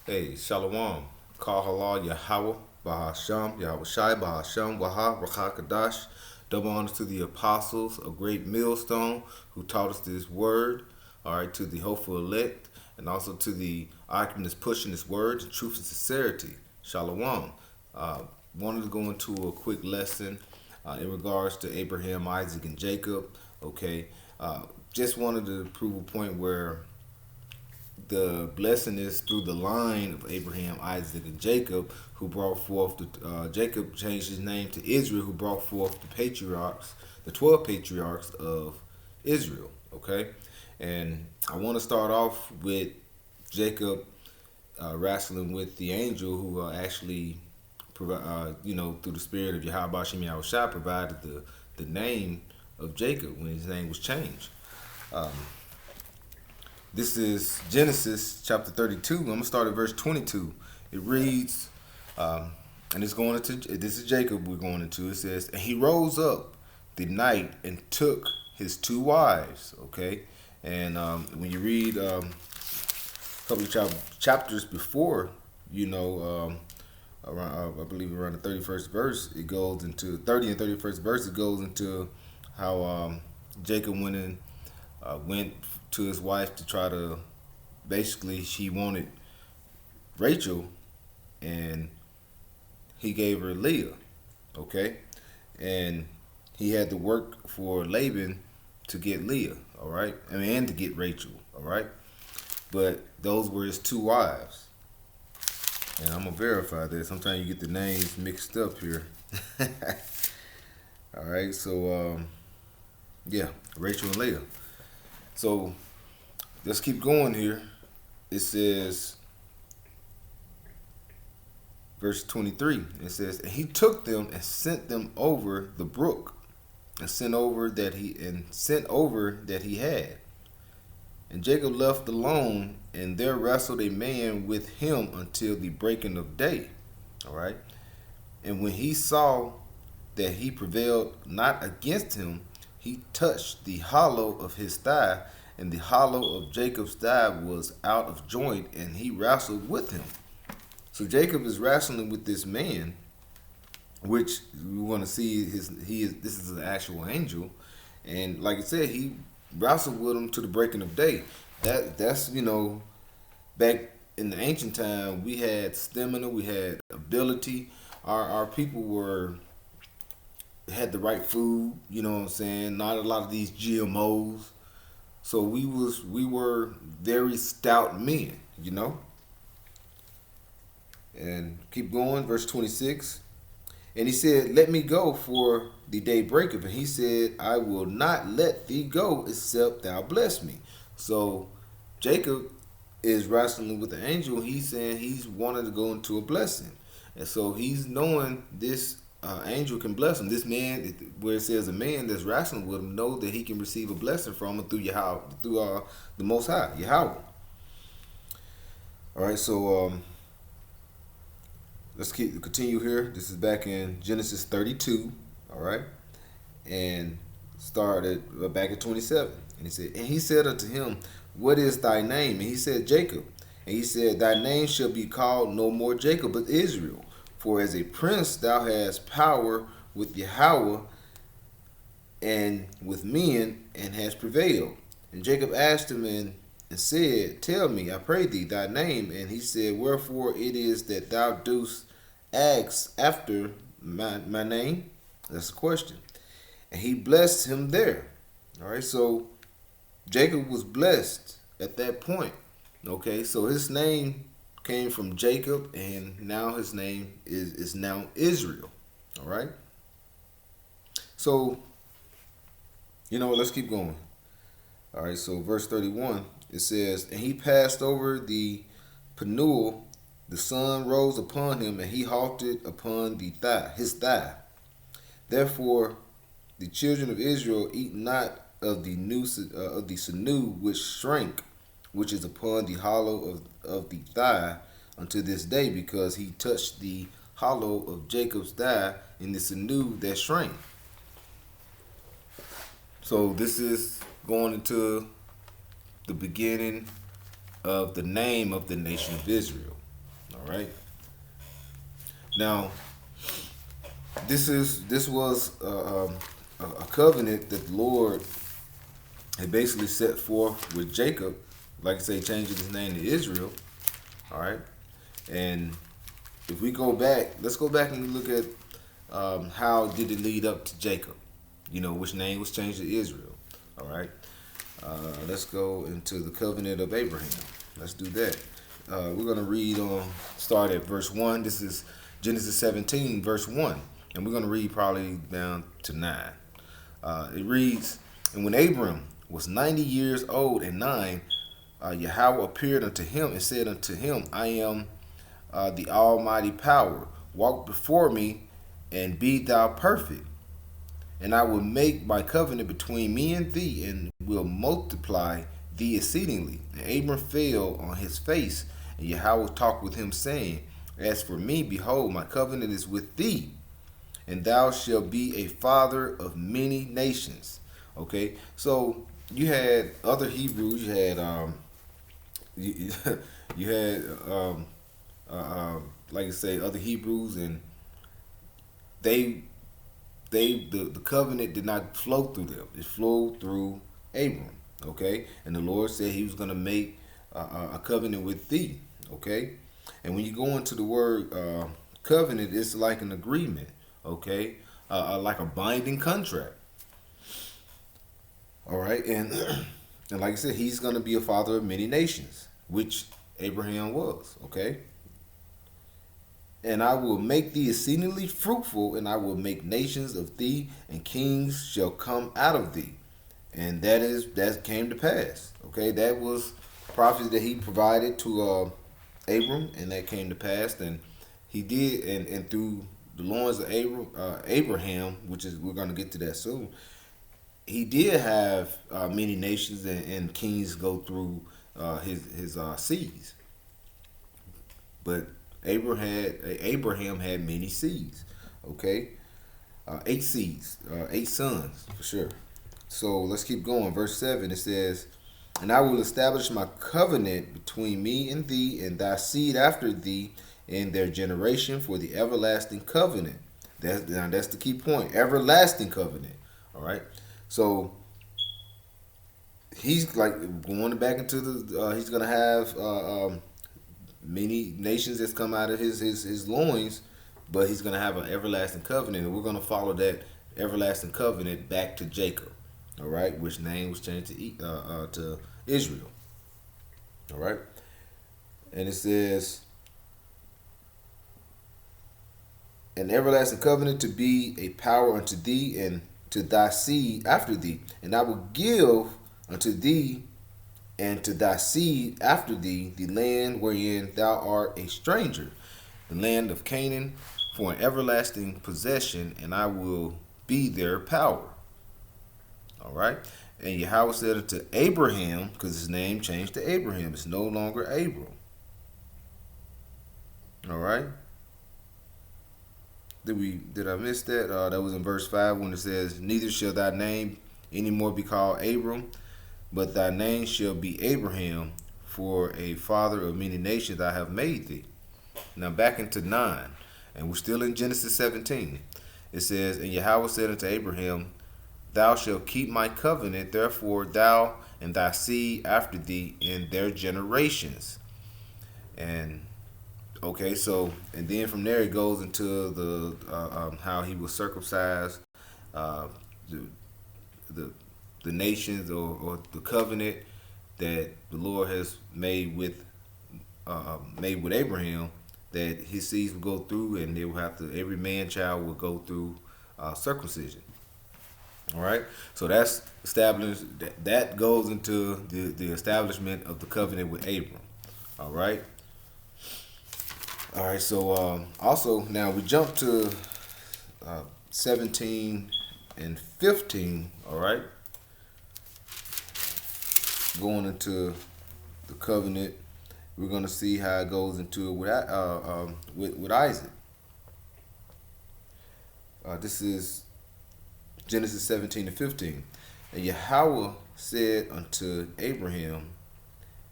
Hey, Shalom. Kal Halal Yahweh, Bahasham, Yahweh Shai, Bahasham, Waha, Rakakadash. Double honors to the apostles, a great millstone who taught us this word. All right, to the hopeful elect, and also to the occupant pushing this word in truth and sincerity. Shalom. Uh, Wanted to go into a quick lesson in regards to Abraham, Isaac, and Jacob. Okay. Just wanted to prove a point where the blessing is through the line of Abraham, Isaac, and Jacob, who brought forth Jacob changed his name to Israel, who brought forth the patriarchs, the 12 patriarchs of Israel. Okay, and I want to start off with Jacob wrestling with the angel who actually, through the spirit of Yahweh Shem Yahushua, provided the name of Jacob when his name was changed. This is Genesis chapter 32. I'm going to start at verse 22. It reads, and it's going into, this is Jacob we're going into. It says, and he rose up the night and took his two wives. Okay. And when you read a couple of chapters before, around, I believe around the 31st verse, it goes into 30 and 31st verse, it goes into how Jacob went to his wife to try to, basically she wanted Rachel and he gave her Leah, okay? And he had to work for Laban to get Leah, all right? And to get Rachel, all right? But those were his two wives. And I'm going to verify that. Sometimes you get the names mixed up here. All right, so, yeah, Rachel and Leah. So let's keep going here. It says, verse 23, it says, and he took them and sent them over the brook, and sent over that he had. And Jacob left alone, and there wrestled a man with him until the breaking of day. All right. And when he saw that he prevailed not against him, he touched the hollow of his thigh, and the hollow of Jacob's thigh was out of joint, and he wrestled with him. So Jacob is wrestling with this man, which we want to see this is an actual angel, and like I said, he wrestled with him to the breaking of day. That's back in the ancient time, we had stamina, we had ability. Our people had the right food, you know what I'm saying? Not a lot of these GMOs. So we were very stout men, you know? And keep going, verse 26. And he said, let me go, for the day breaketh. And he said, I will not let thee go, except thou bless me. So Jacob is wrestling with the angel. He's saying he's wanted to go into a blessing. And so he's knowing this angel can bless him. This man, where it says a man that's wrestling with him, know that he can receive a blessing from him through Yahweh, through the Most High, Yahweh. All right, so let's continue here. This is back in Genesis 32. All right, and started back at 27. And he said unto him, what is thy name? And he said, Jacob. And he said, thy name shall be called no more Jacob, but Israel. For as a prince thou hast power with Yahweh and with men, and hast prevailed. And Jacob asked him and said, tell me, I pray thee, thy name. And he said, wherefore it is that thou dost ask after my name? That's the question. And he blessed him there. All right, so Jacob was blessed at that point. Okay, so his name came from Jacob, and now his name is now Israel. All right. So, let's keep going. All right, so verse 31, it says, and he passed over the Penuel, the sun rose upon him, and he halted upon his thigh. Therefore, the children of Israel eat not of the sinew which shrank, which is upon the hollow of the thigh unto this day, because he touched the hollow of Jacob's thigh in the sinew that shrank. So this is going into the beginning of the name of the nation of Israel. right. Now, this was a covenant that the Lord had basically set forth with Jacob, like I say, changing his name to Israel. All right, and if we go back, let's go back and look at how did it lead up to Jacob. You know, which name was changed to Israel. All right, let's go into the covenant of Abraham. Let's do that. We're going to read on, start at verse 1. This is Genesis 17, verse 1. And we're going to read probably down to 9. It reads, "And when Abram was 90 years old and 9, Yahweh appeared unto him and said unto him, I am the Almighty Power. Walk before me and be thou perfect. And I will make my covenant between me and thee, and will multiply thee exceedingly. And Abram fell on his face, and Yahweh talked with him, saying, As for me, behold, my covenant is with thee, and thou shalt be a father of many nations." Okay, so you had other Hebrews, you had you, you had like I say, other Hebrews, and they the covenant did not flow through them. It flowed through Abram. Okay, and the Lord said He was going to make a covenant with thee. Okay, and when you go into the word covenant, it's like an agreement. Okay, like a binding contract. All right, and and like I said, He's going to be a father of many nations, which Abraham was. Okay. "And I will make thee exceedingly fruitful, and I will make nations of thee, and kings shall come out of thee." And that came to pass. Okay, that was prophecy that He provided to Abram, and that came to pass. And He did, and through the loins of Abraham, which is, we're going to get to that soon. He did have many nations and kings go through his seeds, but Abraham had many seeds. Okay, 8 seeds, 8 sons for sure. So let's keep going. Verse 7, it says, "And I will establish my covenant between me and thee and thy seed after thee in their generation for the everlasting covenant." That's the key point. Everlasting covenant. All right. So he's like going back into the. He's gonna have many nations that's come out of his loins, but he's gonna have an everlasting covenant, and we're gonna follow that everlasting covenant back to Jacob. All right, which name was changed to Israel. All right, and it says, "An everlasting covenant to be a power unto thee and to thy seed after thee, and I will give unto thee and to thy seed after thee the land wherein thou art a stranger, the land of Canaan, for an everlasting possession, and I will be their power." All right. And Yahweh said unto Abraham, because his name changed to Abraham, it's no longer Abram. All right. Did I miss that? That was in verse 5 when it says, "Neither shall thy name any more be called Abram, but thy name shall be Abraham, for a father of many nations I have made thee." Now back into 9, and we're still in Genesis 17. It says, "And Yahweh said unto Abraham, Thou shalt keep my covenant, therefore thou and thy seed after thee in their generations." And okay, so and then from there it goes into the how he was circumcised, uh, the the nations or the covenant that the Lord has made with Abraham, that his seeds will go through, and they will have to, every man child will go through circumcision. All right, so that's established. That goes into the establishment of the covenant with Abram. All right. All right. So also now we jump to 17 and 15. All right. Going into the covenant, we're gonna see how it goes into it with Isaac. This is Genesis 17 and 15. "And Yahweh said unto Abraham,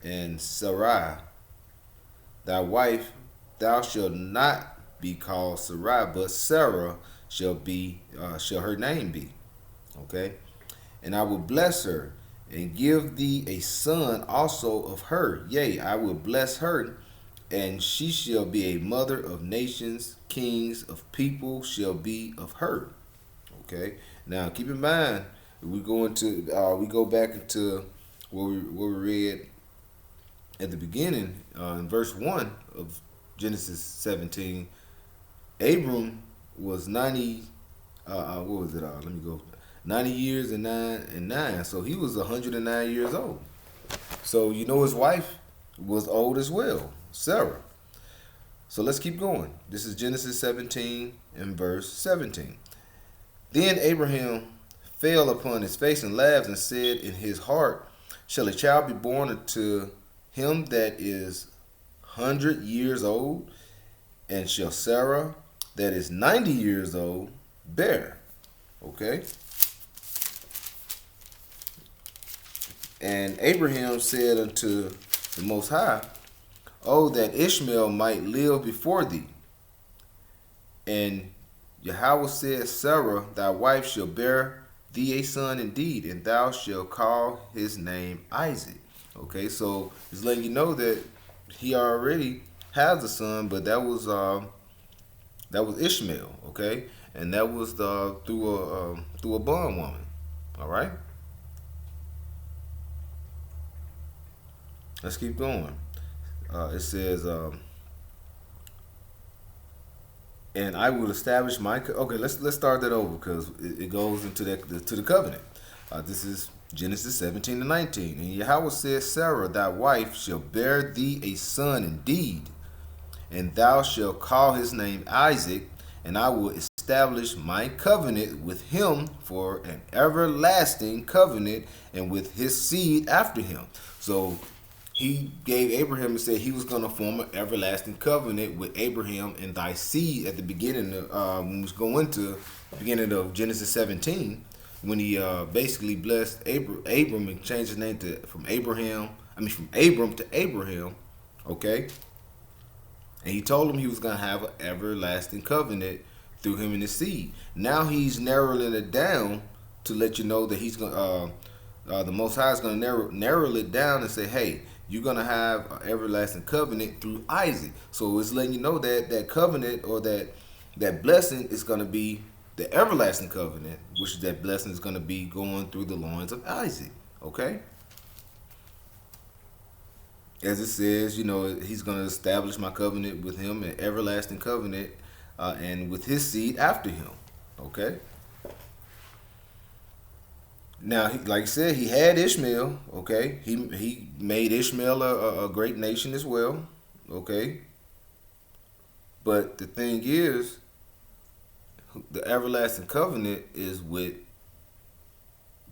and Sarai, thy wife, thou shalt not be called Sarai, but Sarah shall her name be. Okay, and I will bless her and give thee a son also of her. Yea, I will bless her, and she shall be a mother of nations, kings of people shall be of her. Okay. Now keep in mind, we go back into what we read at the beginning in verse 1 of Genesis 17. Abram was 90. What was it? Let me go. 90 years and nine. So he was 109 years old. So you know his wife was old as well, Sarah. So let's keep going. This is Genesis 17 and verse 17. Then Abraham fell upon his face and laughed and said in his heart, shall a child be born unto him that is 100 years old? And shall Sarah that is 90 years old bear? Okay. And Abraham said unto the Most High, oh, that Ishmael might live before thee. And Yahweh said, Sarah, thy wife, shall bear thee a son indeed, and thou shalt call his name Isaac. Okay, so it's letting you know that he already has a son, but that was Ishmael. Okay, and that was through a bondwoman. All right. Let's keep going. It says, and I will establish my. Okay, let's start that over because it goes into to the covenant. This is Genesis 17-19. And Yahweh says, Sarah, thy wife, shall bear thee a son indeed, and thou shalt call his name Isaac, and I will establish my covenant with him for an everlasting covenant, and with his seed after him. So he gave Abraham and said he was going to form an everlasting covenant with Abraham and thy seed at the beginning of, when we go into the beginning of Genesis 17, when he basically blessed Abram and changed his name from Abram to Abraham, okay? And he told him he was going to have an everlasting covenant through him and his seed. Now he's narrowing it down to let you know that he's going the Most High is going to narrow it down and say, hey, you're going to have an everlasting covenant through Isaac. So it's letting you know that that covenant or that blessing is going to be the everlasting covenant, which that blessing is going to be going through the loins of Isaac. Okay? As it says, he's going to establish my covenant with him, an everlasting covenant, and with his seed after him. Okay? Now, like I said, he had Ishmael, okay? He made Ishmael a great nation as well, okay? But the thing is, the everlasting covenant is with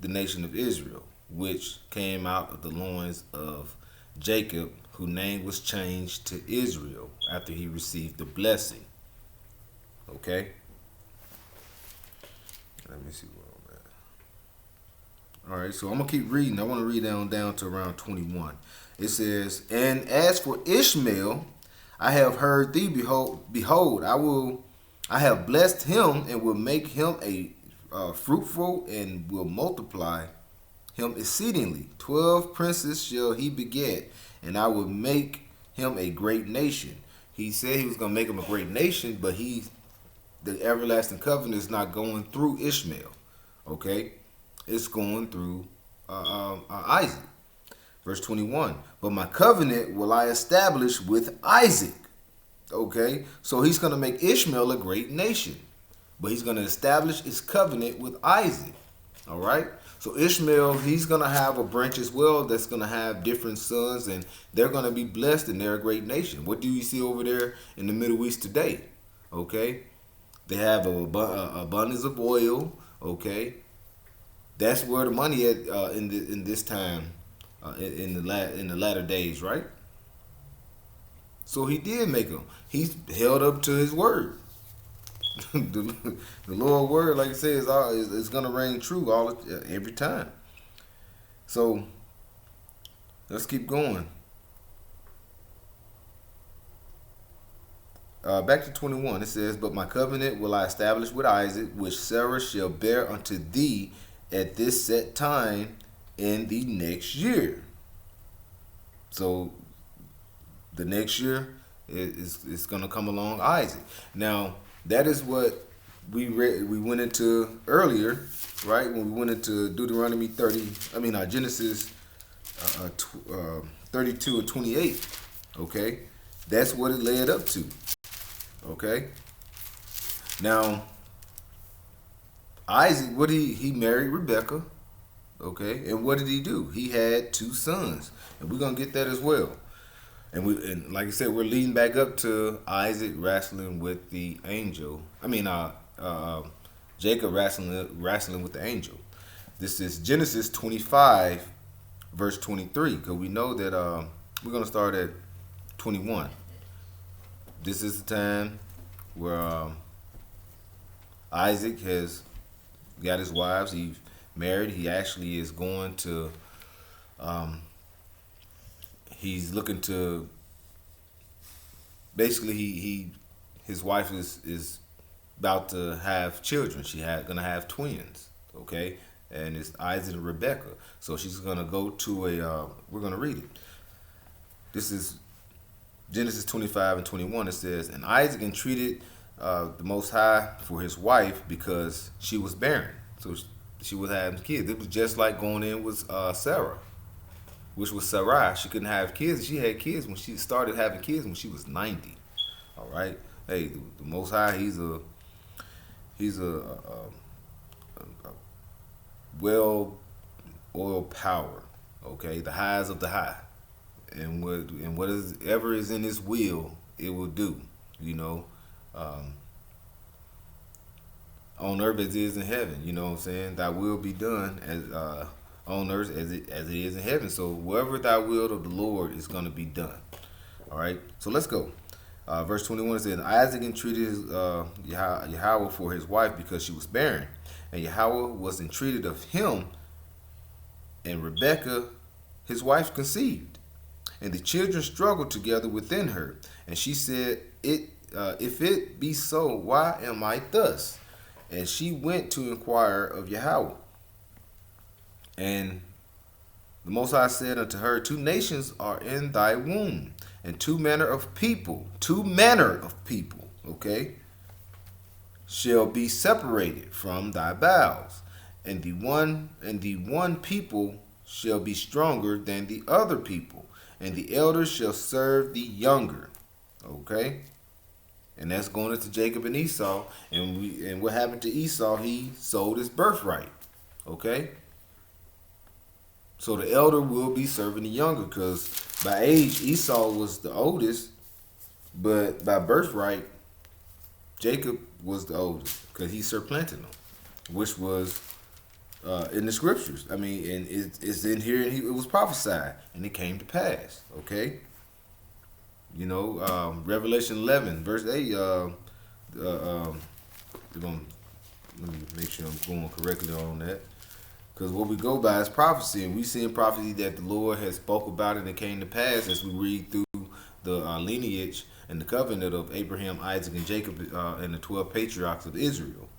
the nation of Israel, which came out of the loins of Jacob, whose name was changed to Israel after he received the blessing, okay? Let me see where I'm at. All right, so I'm going to keep reading. I want to read down to around 21. It says, and as for Ishmael, I have heard thee, behold, I have blessed him and will make him a fruitful and will multiply him exceedingly. 12 princes shall he beget, and I will make him a great nation. He said he was going to make him a great nation, but the everlasting covenant is not going through Ishmael, okay? It's going through Isaac. Verse 21, but my covenant will I establish with Isaac. Okay, so he's going to make Ishmael a great nation, but he's going to establish his covenant with Isaac. All right, so Ishmael, he's going to have a branch as well that's going to have different sons, and they're going to be blessed, and they're a great nation. What do you see over there in the Middle East today? Okay, they have an abundance of oil. Okay, that's where the money at in this time, in the latter days, right? So he did make him. He's held up to his word. the Lord word, like it says, is going to reign true every time. So let's keep going. Back to 21, it says, "But my covenant will I establish with Isaac, which Sarah shall bear unto thee at this set time in the next year." So the next year is going to come along Isaac. Now, that is what we went into earlier, right? When we went into Deuteronomy 30, Genesis 32 and 28, okay? That's what it led up to, okay? Now, Isaac, he married Rebecca, okay? And what did he do? He had two sons, and we're going to get that as well. And like I said, we're leading back up to Isaac wrestling with the angel. Jacob wrestling with the angel. This is Genesis 25, verse 23, because we know that we're going to start at 21. This is the time where Isaac has got his wives. He's married. He actually is going to, he's looking to, basically his wife is about to have children. Gonna have twins, okay? And it's Isaac and Rebecca. So she's gonna go to we're gonna read it. This is Genesis 25 and 21. It says, "And Isaac entreated the Most High for his wife because she was barren." So she was having kids. It was just like going in with Sarah, which was Sarai. She couldn't have kids. She had kids when she started having kids when she was 90. All right. Hey, the Most High, he's a well-oiled power. Okay, the highs of the high, and whatever is in His will, it will do. You know, on earth as it is in heaven. You know what I'm saying? Thy will be done as on earth as it is in heaven. So wherever thy will of the Lord is going to be done. All right. So let's go. Verse 21 says, "Isaac entreated Yahweh for his wife because she was barren, and Yahweh was entreated of him, and Rebekah, his wife, conceived. And the children struggled together within her. And she said, if it be so, why am I thus? And she went to inquire of Yahweh. And the Most High said unto her, Two nations are in thy womb, and two manner of people, okay, shall be separated from thy bowels, and the one people shall be stronger than the other people, and the elder shall serve the younger." Okay? And that's going into Jacob and Esau. And what happened to Esau? He sold his birthright. Okay? So the elder will be serving the younger, because by age Esau was the oldest, but by birthright Jacob was the oldest, because he supplanted him, which was in the scriptures. I mean, and it's in here, and it was prophesied, and it came to pass. Okay? You know, Revelation 11, verse 8. Let me make sure I'm going correctly on that. Because what we go by is prophecy, and we see in prophecy that the Lord has spoke about it and it came to pass as we read through the lineage and the covenant of Abraham, Isaac, and Jacob, and the 12 patriarchs of Israel.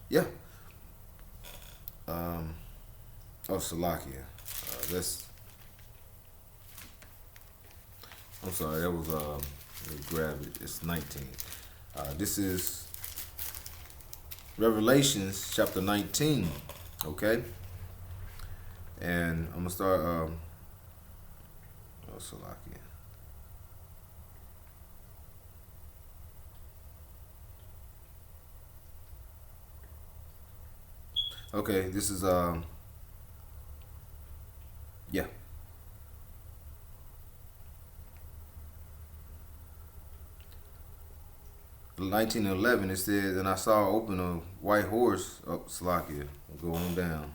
Yeah. Salakia. I'm sorry, that was, let me grab it. It's 19. This is Revelations chapter 19. Okay? And I'm going to start, Salakia. Okay, this is, yeah. 19:11, it says, "And I saw open a white horse," Salakia, go on down.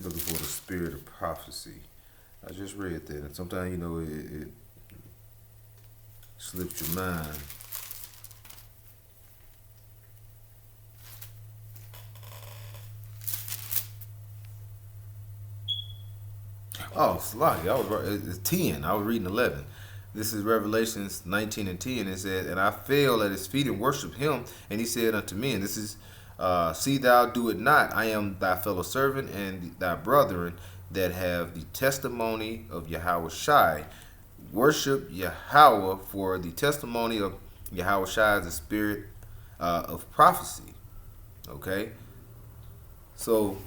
Looking for the spirit of prophecy. I just read that, and sometimes, you know, it slips your mind. Oh, Salaki, I was right. It's 10. I was reading 11. This is Revelations 19 and 10. It says, "And I fell at his feet and worshiped him. And he said unto me," and this is, "See thou do it not. I am thy fellow servant and thy brethren that have the testimony of Yahweh Shai. Worship Yahweh, for the testimony of Yahweh Shai is the spirit of prophecy." Okay? So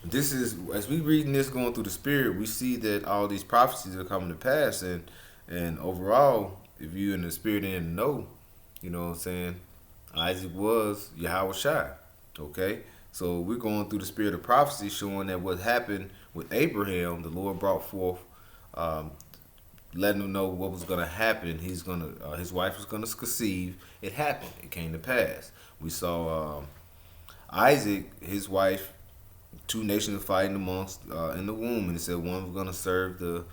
this is, as we reading this, going through the spirit, we see that all these prophecies are coming to pass, and overall, if you in the spirit and know, you know what I'm saying, Isaac was Yahweh Shai. Okay, so we're going through the spirit of prophecy, showing that what happened with Abraham, the Lord brought forth, um, letting him know what was going to happen. He's gonna, his wife was going to conceive. It happened. It came to pass. We saw Isaac, his wife, two nations fighting amongst in the womb, and it said one was going to serve the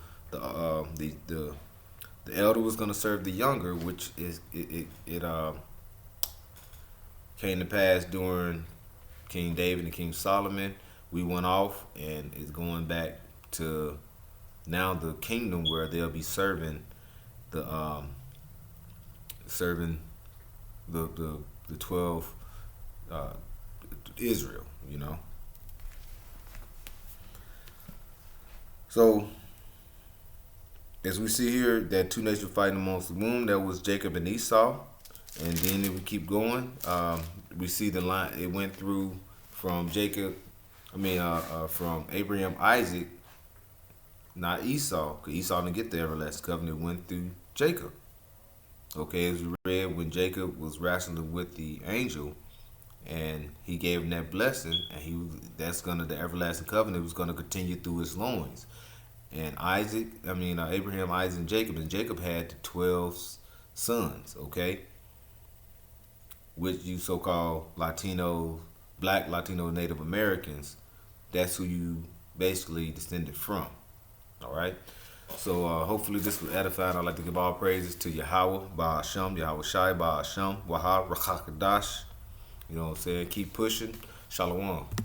elder was going to serve the younger, which is it came to pass during King David and King Solomon. We went off, and it's going back to now the kingdom where they'll be serving the serving the 12 uh, Israel. You know, so as we see here, that two nations fighting amongst the womb, that was Jacob and Esau. And then if we keep going, we see the line. It went through from Jacob, from Abraham, Isaac, not Esau, because Esau didn't get the everlasting covenant. It went through Jacob. Okay, as we read, when Jacob was wrestling with the angel, and he gave him that blessing, and the everlasting covenant was gonna continue through his loins. And Abraham, Isaac, and Jacob had 12 sons. Okay, which you so-called Latino, Black Latino Native Americans, that's who you basically descended from. All right. So hopefully this was edifying. I'd like to give all praises to Yahweh, Ba'asham, Yahweh Shai, Ba'asham, Wahab, Rakakadash. You know what I'm saying? Keep pushing. Shalom.